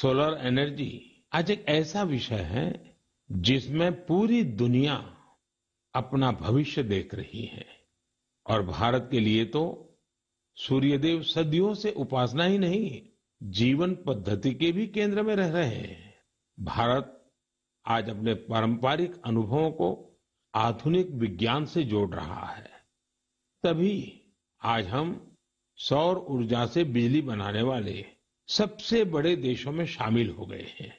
Solar energy आज एक ऐसा विषय है जिसमें पूरी दुनिया अपना भविष्य देख रही है और भारत के लिए तो सूर्यदेव सदियों से उपासना ही नहीं, जीवन पद्धति के भी केंद्र में रह रहे हैं। भारत आज अपने पारंपरिक अनुभवों को आधुनिक विज्ञान से जोड़ रहा है। तभी आज हम सौर ऊर्जा से बिजली बनाने वाले सबसे बड़े देशों में शामिल हो गए हैं।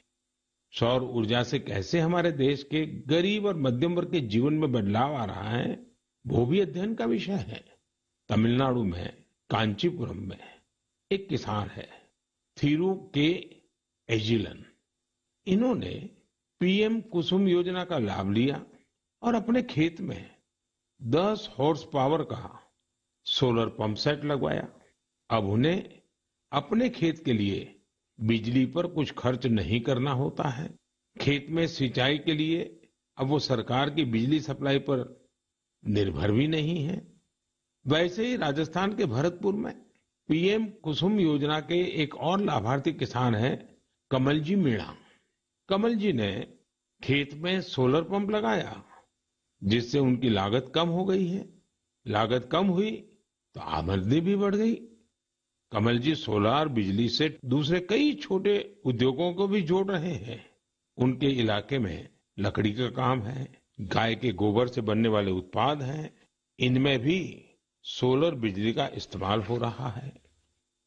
सौर ऊर्जा से कैसे हमारे देश के गरीब और मध्यम वर्ग के जीवन में बदलाव आ रहा है, वो भी अध्ययन का विषय है। तमिलनाडु में कांचीपुरम में एक किसान है, थिरु के एजिलन। इन्होंने पीएम कुसुम योजना का लाभ लिया और अपने खेत में 10 हॉर्स पावर का सोलर पंप सेट लगवाया। अब उन्हें अपने खेत के लिए बिजली पर कुछ खर्च नहीं करना होता है। खेत में सिंचाई के लिए अब वो सरकार की बिजली सप्लाई पर निर्भर भी नहीं है। वैसे ही राजस्थान के भरतपुर में पीएम कुसुम योजना के एक और लाभार्थी किसान हैं कमलजी मीणा। कमल जी ने खेत में सोलर पंप लगाया जिससे उनकी लागत कम हो गई है। लागत कम हुई तो आमदनी भी बढ़ गई। कमल जी सोलार बिजली से दूसरे कई छोटे उद्योगों को भी जोड़ रहे हैं। उनके इलाके में लकड़ी का काम है, गाय के गोबर से बनने वाले उत्पाद हैं, इनमें भी सोलर बिजली का इस्तेमाल हो रहा है।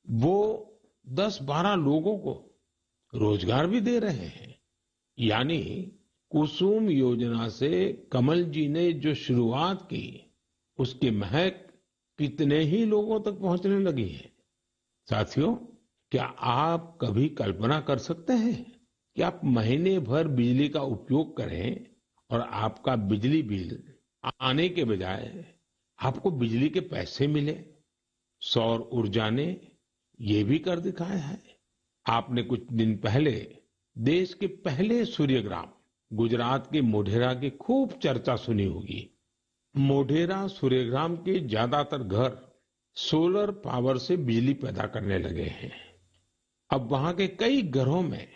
वो 10-12 लोगों को रोजगार भी दे रहे हैं। यानी कुसुम योजना से कमल जी ने जो शुरुआत की उसकी महक कितने ही लोगों तक पहुंचने लगी है। साथियों, क्या आप कभी कल्पना कर सकते हैं कि आप महीने भर बिजली का उपयोग करें और आपका बिजली बिल आने के बजाय आपको बिजली के पैसे मिले? सौर ऊर्जा ने ये भी कर दिखाया है। आपने कुछ दिन पहले देश के पहले सूर्यग्राम गुजरात के मोढेरा की खूब चर्चा सुनी होगी। मोढेरा सूर्यग्राम के ज्यादातर घर सोलर पावर से बिजली पैदा करने लगे हैं। अब वहां के कई घरों में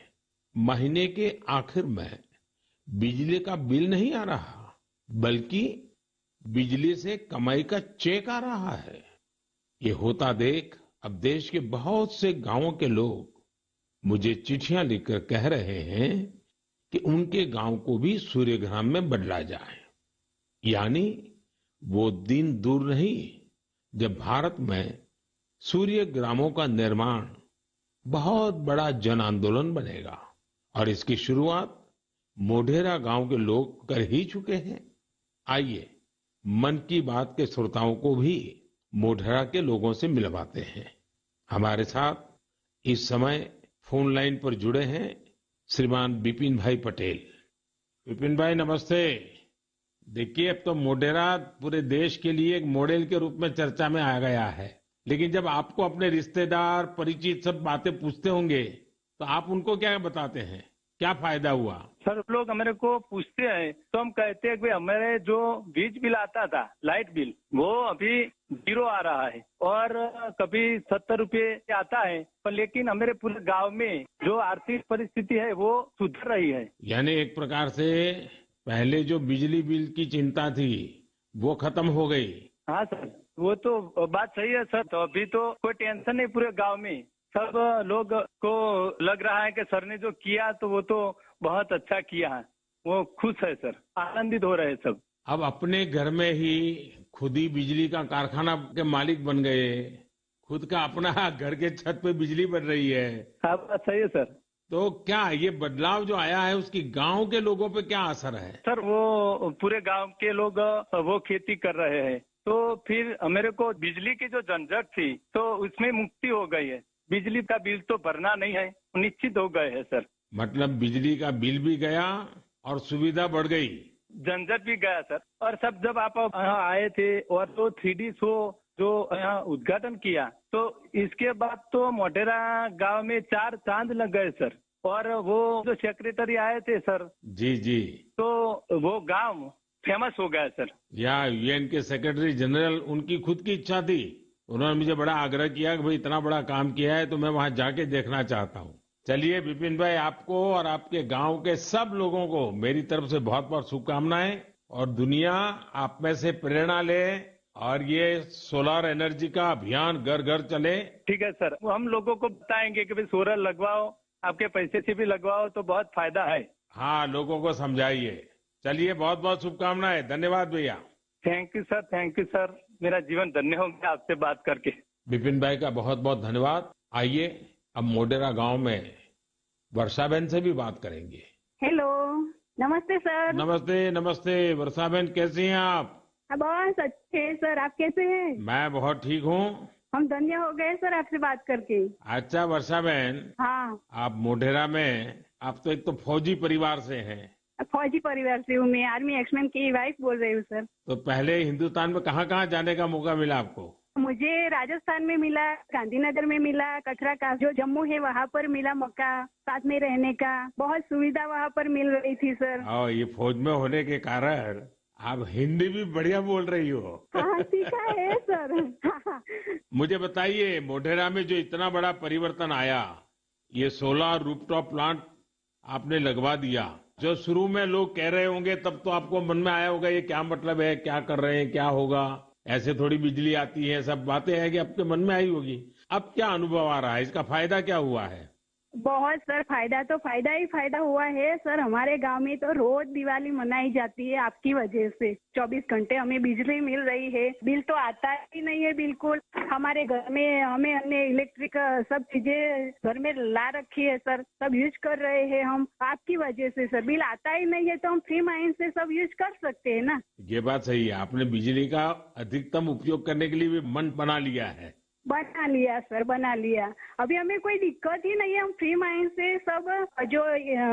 महीने के आखिर में बिजली का बिल नहीं आ रहा, बल्कि बिजली से कमाई का चेक आ रहा है। ये होता देख अब देश के बहुत से गांवों के लोग मुझे चिट्ठियां लिखकर कह रहे हैं कि उनके गांव को भी सूर्यग्राम में बदला जाए। यानी वो दिन दूर नहीं जब भारत में सूर्य ग्रामों का निर्माण बहुत बड़ा जन आंदोलन बनेगा और इसकी शुरुआत मोढेरा गांव के लोग कर ही चुके हैं। आइए मन की बात के श्रोताओं को भी मोढेरा के लोगों से मिलवाते हैं। हमारे साथ इस समय फोन लाइन पर जुड़े हैं श्रीमान बिपिन भाई पटेल। बिपिन भाई नमस्ते। देखिए, अब तो मोढेरा पूरे देश के लिए एक मॉडल के रूप में चर्चा में आ गया है, लेकिन जब आपको अपने रिश्तेदार परिचित सब बातें पूछते होंगे तो आप उनको क्या बताते हैं? क्या फायदा हुआ? सर, लोग हमारे को पूछते हैं तो हम कहते हैं कि हमारे जो बिजली बिल आता था, लाइट बिल, वो अभी 0 आ रहा है और कभी 70 रुपये आता है, पर लेकिन हमारे पूरे गांव में जो आर्थिक परिस्थिति है वो सुधर रही है। यानी एक प्रकार से पहले जो बिजली बिल की चिंता थी वो खत्म हो गई। हाँ सर, वो तो बात सही है सर। तो अभी तो कोई टेंशन नहीं पूरे गांव में। सब लोग को लग रहा है कि सर ने जो किया तो वो तो बहुत अच्छा किया है। वो खुश है सर, आनंदित हो रहे हैं सब। अब अपने घर में ही खुद ही बिजली का कारखाना के मालिक बन गए, खुद का अपना घर के छत पे बिजली बन रही है। हाँ, बात सही है सर। तो क्या ये बदलाव जो आया है उसकी गांव के लोगों पे क्या असर है? सर, वो पूरे गांव के लोग वो खेती कर रहे हैं, तो फिर मेरे को बिजली की जो झंझट थी तो उसमें मुक्ति हो गई है। बिजली का बिल तो भरना नहीं है, निश्चित हो गए है सर। मतलब बिजली का बिल भी गया और सुविधा बढ़ गई, झंझट भी गया सर। और सब जब आप यहाँ आए थे और तो 3D शो जो यहाँ उद्घाटन किया, तो इसके बाद तो मोढेरा गांव में 4 चांद लग गए सर। और वो जो सेक्रेटरी आए थे सर, जी जी, तो वो गांव फेमस हो गया सर। या यूएन के सेक्रेटरी जनरल, उनकी खुद की इच्छा थी, उन्होंने मुझे बड़ा आग्रह किया कि भाई इतना बड़ा काम किया है तो मैं वहां जाके देखना चाहता हूँ। चलिए विपिन भाई, आपको और आपके गांव के सब लोगों को मेरी तरफ से बहुत बहुत शुभकामनाएं। और दुनिया आप में से प्रेरणा ले और ये सोलर एनर्जी का अभियान घर घर चले। ठीक है सर, वो हम लोगों को बताएंगे कि भाई सोलर लगवाओ, आपके पैसे से भी लगवाओ तो बहुत फायदा है। हाँ, लोगों को समझाइए। चलिए, बहुत बहुत शुभकामनाएं। धन्यवाद भैया। Thank you sir, thank you sir. मेरा जीवन धन्य हो गया आपसे बात करके। विपिन भाई का बहुत बहुत धन्यवाद। आइए अब मोढेरा गांव में वर्षा बहन से भी बात करेंगे। हेलो, नमस्ते सर। नमस्ते नमस्ते। वर्षा बहन, कैसी हैं आप? बस अच्छे हैं सर, आप कैसे हैं? मैं बहुत ठीक हूँ। हम धन्य हो गए सर आपसे बात करके। अच्छा वर्षा बहन, हाँ, आप मोढेरा में, आप तो एक तो फौजी परिवार से हैं। फौजी परिवार से हूँ मैं, आर्मी एक्समैन की वाइफ बोल रही हूँ सर। तो पहले हिंदुस्तान में कहाँ कहाँ जाने का मौका मिला आपको? मुझे राजस्थान में मिला, गांधीनगर में मिला, कचरा का जो जम्मू है वहाँ पर मिला मौका, साथ में रहने का बहुत सुविधा वहाँ पर मिल रही थी सर। और ये फौज में होने के कारण आप हिंदी भी बढ़िया बोल रही हो। हाँ, सीखा है सर। मुझे बताइए, मोढेरा में जो इतना बड़ा परिवर्तन आया, ये सोलर रूफटॉप प्लांट आपने लगवा दिया, जो शुरू में लोग कह रहे होंगे तब तो आपको मन में आया होगा ये क्या मतलब है, क्या कर रहे हैं, क्या होगा, ऐसे थोड़ी बिजली आती है, सब बातें हैं कि आपके मन में आई होगी। अब क्या अनुभव आ रहा है, इसका फायदा क्या हुआ है? बहुत सर, फायदा तो फायदा ही फायदा हुआ है सर। हमारे गांव में तो रोज दिवाली मनाई जाती है आपकी वजह से। 24 घंटे हमें बिजली मिल रही है, बिल तो आता ही नहीं है बिल्कुल। हमारे घर में हमें अन्य इलेक्ट्रिक सब चीजें घर में ला रखी है सर, सब यूज कर रहे हैं हम आपकी वजह से सर। बिल आता ही नहीं है तो हम फ्री माइंड से सब यूज कर सकते हैं ना। ये बात सही है, आपने बिजली का अधिकतम उपयोग करने के लिए भी मन बना लिया है। बना लिया सर, बना लिया। अभी हमें कोई दिक्कत ही नहीं है, हम फ्री माइंड से सब जो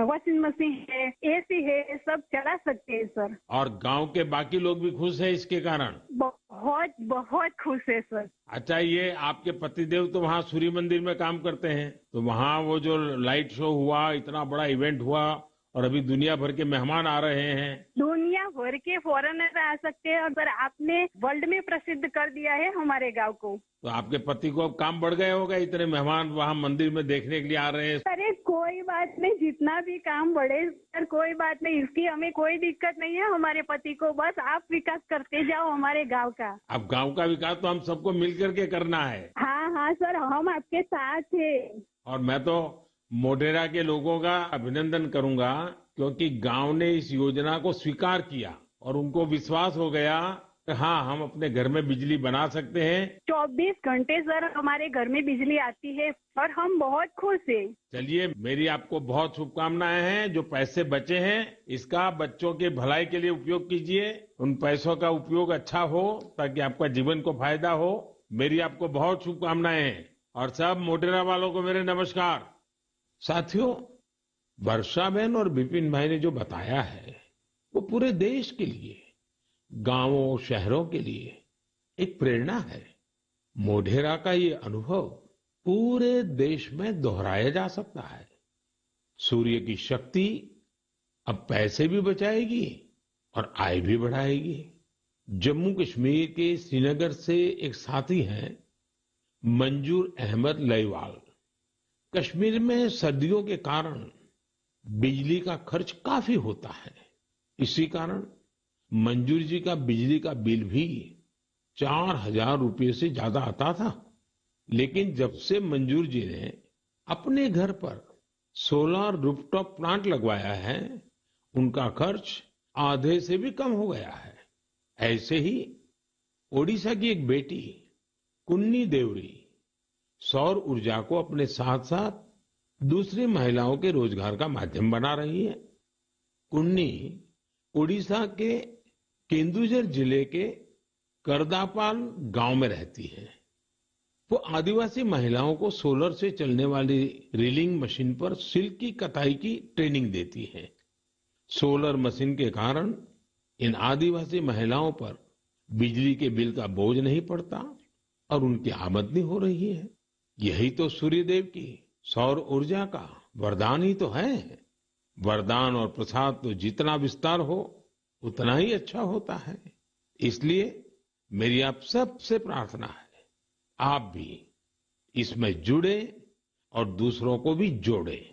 वॉशिंग मशीन है, एसी है, सब चला सकते हैं सर। और गांव के बाकी लोग भी खुश हैं इसके कारण? बहुत बहुत खुश है सर। अच्छा, ये आपके पतिदेव तो वहाँ सूर्य मंदिर में काम करते हैं, तो वहाँ वो जो लाइट शो हुआ, इतना बड़ा इवेंट हुआ और अभी दुनिया भर के मेहमान आ रहे हैं। दुनिया भर के फॉरेनर आ सकते हैं और सर आपने वर्ल्ड में प्रसिद्ध कर दिया है हमारे गांव को। तो आपके पति को अब काम बढ़ गया होगा, इतने मेहमान वहाँ मंदिर में देखने के लिए आ रहे हैं। अरे कोई बात नहीं, जितना भी काम बढ़े सर, कोई बात नहीं, इसकी हमें कोई दिक्कत नहीं है हमारे पति को। बस आप विकास करते जाओ हमारे गांव का। अब गांव का विकास तो हम सबको मिल करके करना है। हाँ हाँ सर, हम आपके साथ हैं। और मैं तो मोढेरा के लोगों का अभिनंदन करूंगा, क्योंकि गांव ने इस योजना को स्वीकार किया और उनको विश्वास हो गया कि हाँ, हम अपने घर में बिजली बना सकते हैं। 24 घंटे सर हमारे घर में बिजली आती है और हम बहुत खुश हैं। चलिए, मेरी आपको बहुत शुभकामनाएं हैं। जो पैसे बचे हैं, इसका बच्चों के भलाई के लिए उपयोग कीजिए। उन पैसों का उपयोग अच्छा हो ताकि आपका जीवन को फायदा हो। मेरी आपको बहुत शुभकामनाएं हैं और सब मोढेरा वालों को मेरे नमस्कार। साथियों, वर्षा बहन और विपिन भाई ने जो बताया है, वो पूरे देश के लिए, गांवों शहरों के लिए एक प्रेरणा है। मोढेरा का ये अनुभव पूरे देश में दोहराया जा सकता है। सूर्य की शक्ति अब पैसे भी बचाएगी और आय भी बढ़ाएगी। जम्मू कश्मीर के श्रीनगर से एक साथी हैं मंजूर अहमद लईवाल। कश्मीर में सर्दियों के कारण बिजली का खर्च काफी होता है। इसी कारण मंजूर जी का बिजली का बिल भी 4,000 रुपये से ज्यादा आता था। लेकिन जब से मंजूर जी ने अपने घर पर सोलर रूफटॉप प्लांट लगवाया है, उनका खर्च आधे से भी कम हो गया है। ऐसे ही ओडिशा की एक बेटी कुन्नी देवरी सौर ऊर्जा को अपने साथ साथ दूसरी महिलाओं के रोजगार का माध्यम बना रही है। कुन्नी ओडिशा के केंदुझर जिले के करदापाल गांव में रहती है। वो आदिवासी महिलाओं को सोलर से चलने वाली रीलिंग मशीन पर सिल्क की कताई की ट्रेनिंग देती है। सोलर मशीन के कारण इन आदिवासी महिलाओं पर बिजली के बिल का बोझ नहीं पड़ता और उनकी आमदनी हो रही है। यही तो सूर्यदेव की सौर ऊर्जा का वरदान ही तो है। वरदान और प्रसाद तो जितना विस्तार हो उतना ही अच्छा होता है। इसलिए मेरी आप सबसे प्रार्थना है, आप भी इसमें जुड़े और दूसरों को भी जोड़े।